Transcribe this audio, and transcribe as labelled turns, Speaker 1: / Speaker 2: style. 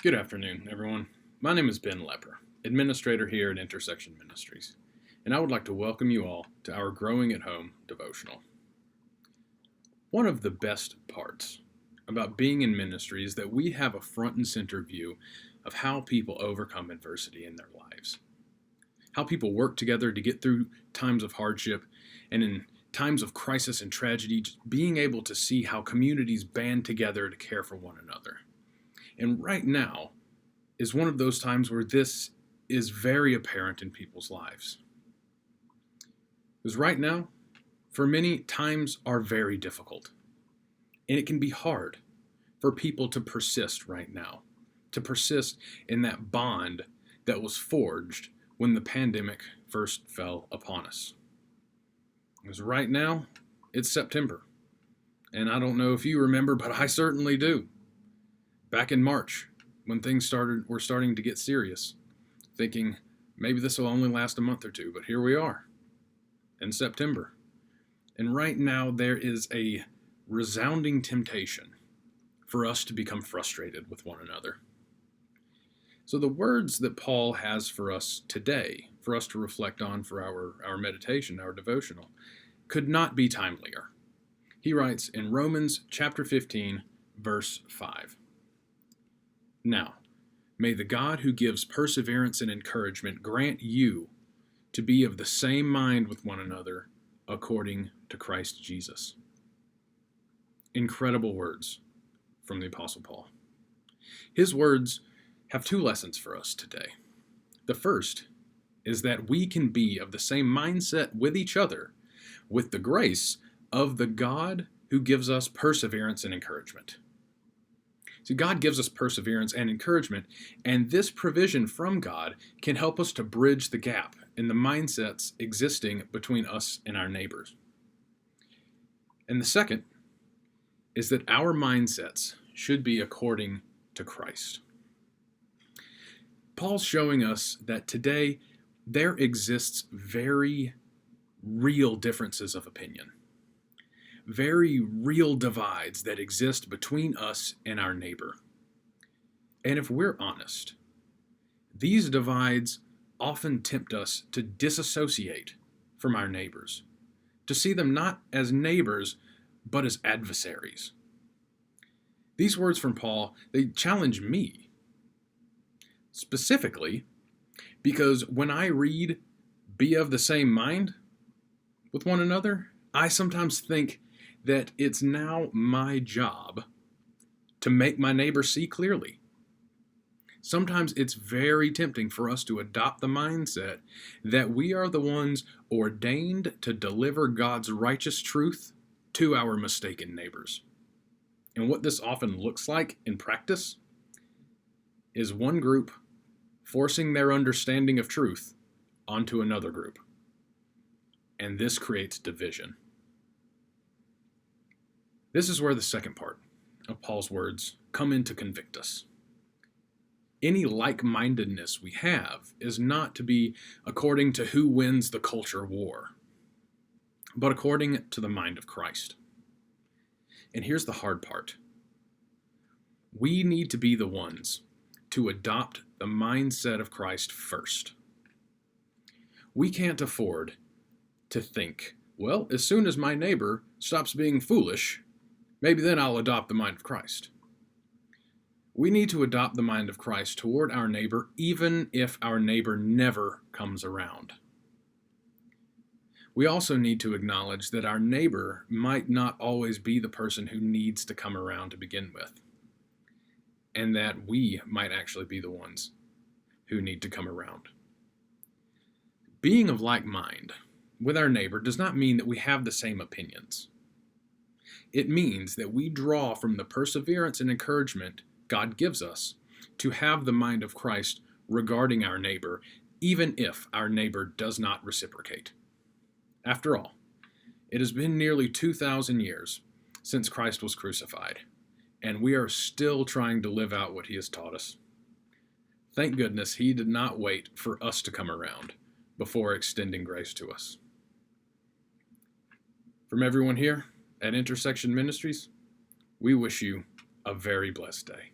Speaker 1: Good afternoon, everyone. My name is Ben Lepper, administrator here at Intersection Ministries, and I would like to welcome you all to our Growing at Home devotional. One of the best parts about being in ministry is that we have a front and center view of how people overcome adversity in their lives, how people work together to get through times of hardship, and in times of crisis and tragedy, just being able to see how communities band together to care for one another. And right now is one of those times where this is very apparent in people's lives. Because right now, for many, times are very difficult. And it can be hard for people to persist right now, to persist in that bond that was forged when the pandemic first fell upon us. Because right now, it's September. And I don't know if you remember, but I certainly do. Back in March, when things were starting to get serious, thinking maybe this will only last a month or two, but here we are in September. And right now there is a resounding temptation for us to become frustrated with one another. So the words that Paul has for us today, for us to reflect on for our meditation, our devotional, could not be timelier. He writes in Romans chapter 15, verse 5. Now, may the God who gives perseverance and encouragement grant you to be of the same mind with one another according to Christ Jesus. Incredible words from the Apostle Paul. His words have two lessons for us today. The first is that we can be of the same mindset with each other with the grace of the God who gives us perseverance and encouragement. See, God gives us perseverance and encouragement, and this provision from God can help us to bridge the gap in the mindsets existing between us and our neighbors. And the second is that our mindsets should be according to Christ. Paul's showing us that today there exists very real differences of opinion. Very real divides that exist between us and our neighbor. And if we're honest, these divides often tempt us to disassociate from our neighbors, to see them not as neighbors, but as adversaries. These words from Paul, they challenge me, specifically because when I read, be of the same mind with one another, I sometimes think that it's now my job to make my neighbor see clearly. Sometimes it's very tempting for us to adopt the mindset that we are the ones ordained to deliver God's righteous truth to our mistaken neighbors. And what this often looks like in practice is one group forcing their understanding of truth onto another group. And this creates division. This is where the second part of Paul's words come in to convict us. Any like-mindedness we have is not to be according to who wins the culture war, but according to the mind of Christ. And here's the hard part. We need to be the ones to adopt the mindset of Christ first. We can't afford to think, well, as soon as my neighbor stops being foolish, maybe then I'll adopt the mind of Christ. We need to adopt the mind of Christ toward our neighbor, even if our neighbor never comes around. We also need to acknowledge that our neighbor might not always be the person who needs to come around to begin with, and that we might actually be the ones who need to come around. Being of like mind with our neighbor does not mean that we have the same opinions. It means that we draw from the perseverance and encouragement God gives us to have the mind of Christ regarding our neighbor, even if our neighbor does not reciprocate. After all, it has been nearly 2,000 years since Christ was crucified, and we are still trying to live out what he has taught us. Thank goodness he did not wait for us to come around before extending grace to us. From everyone here at Intersection Ministries, we wish you a very blessed day.